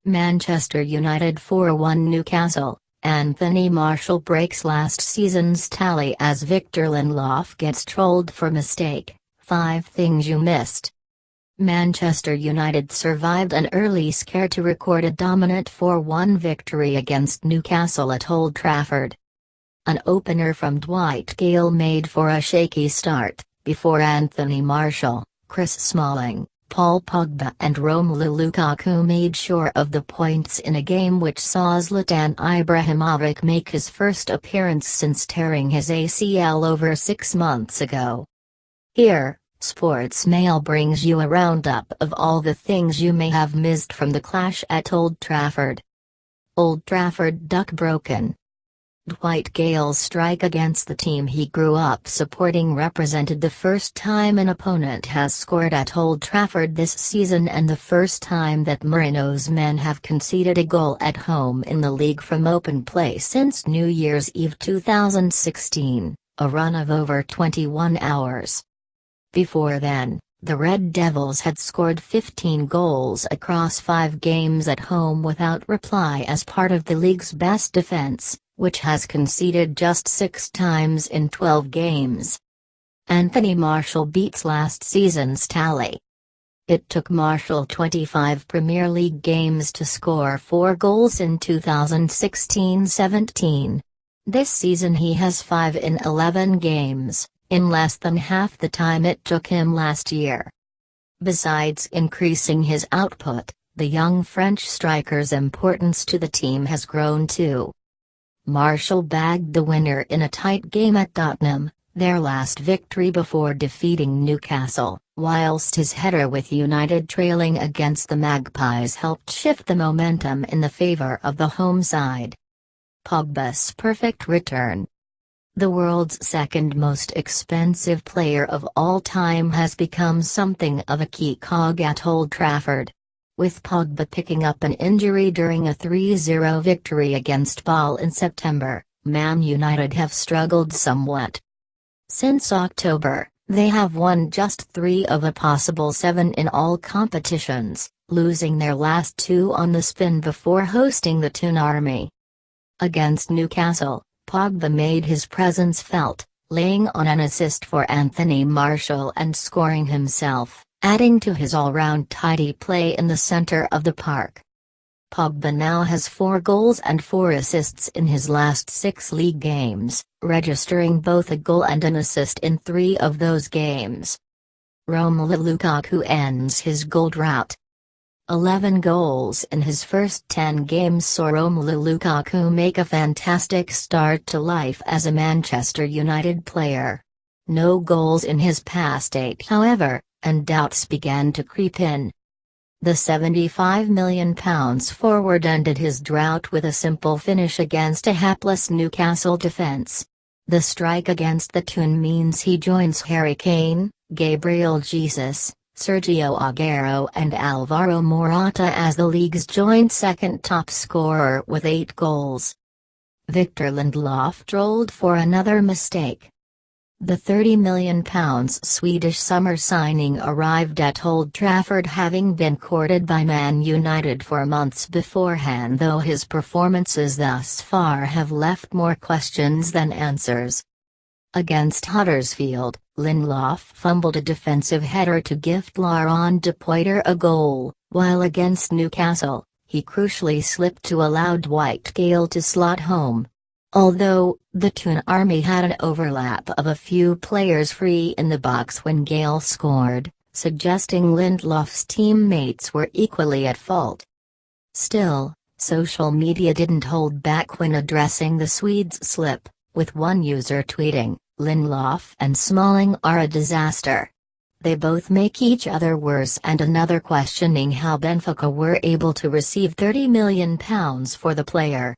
Manchester United 4-1 Newcastle. Anthony Martial breaks last season's tally as Victor Lindelof gets trolled for mistake. 5 things you missed. Manchester United survived an early scare to record a dominant 4-1 victory against Newcastle at Old Trafford. An opener from Dwight Gale made for a shaky start, before Anthony Martial, Chris Smalling, Paul Pogba and Romelu Lukaku made sure of the points in a game which saw Zlatan Ibrahimovic make his first appearance since tearing his ACL over 6 months ago. Here, Sports Mail brings you a roundup of all the things you may have missed from the clash at Old Trafford. Old Trafford duck broken. Dwight Gale's strike against the team he grew up supporting represented the first time an opponent has scored at Old Trafford this season and the first time that Mourinho's men have conceded a goal at home in the league from open play since New Year's Eve 2016, a run of over 21 hours. Before then, the Red Devils had scored 15 goals across 5 games at home without reply as part of the league's best defense, which has conceded just 6 times in 12 games. Anthony Martial beats last season's tally. It took Martial 25 Premier League games to score 4 goals in 2016-17. This season he has 5 in 11 games, in less than half the time it took him last year. Besides increasing his output, the young French striker's importance to the team has grown too. Martial bagged the winner in a tight game at Tottenham, their last victory before defeating Newcastle, whilst his header with United trailing against the Magpies helped shift the momentum in the favour of the home side. Pogba's perfect return. The world's second most expensive player of all time has become something of a key cog at Old Trafford. With Pogba picking up an injury during a 3-0 victory against Ball in September, Man United have struggled somewhat. Since October, they have won just 3 of a possible 7 in all competitions, losing their last 2 on the spin before hosting the Toon Army. Against Newcastle, Pogba made his presence felt, laying on an assist for Anthony Martial and scoring himself, adding to his all-round tidy play in the centre of the park. Pogba now has 4 goals and 4 assists in his last 6 league games, registering both a goal and an assist in 3 of those games. Romelu Lukaku ends his goal drought. 11 goals in his first 10 games saw Romelu Lukaku make a fantastic start to life as a Manchester United player. No goals in his past 8 however, and doubts began to creep in. The £75 million forward ended his drought with a simple finish against a hapless Newcastle defence. The strike against the Toon means he joins Harry Kane, Gabriel Jesus, Sergio Aguero and Alvaro Morata as the league's joint second top scorer with 8 goals. Victor Lindelof trolled for another mistake. The £30 million Swedish summer signing arrived at Old Trafford having been courted by Man United for months beforehand, though his performances thus far have left more questions than answers. Against Huddersfield, Lindelof fumbled a defensive header to gift Laurent Depoitre a goal, while against Newcastle, he crucially slipped to allow Dwight Gale to slot home. Although, the Toon Army had an overlap of a few players free in the box when Gale scored, suggesting Lindelof's teammates were equally at fault. Still, social media didn't hold back when addressing the Swedes' slip, with one user tweeting, "Lindelof and Smalling are a disaster. They both make each other worse," and another questioning how Benfica were able to receive £30 million for the player.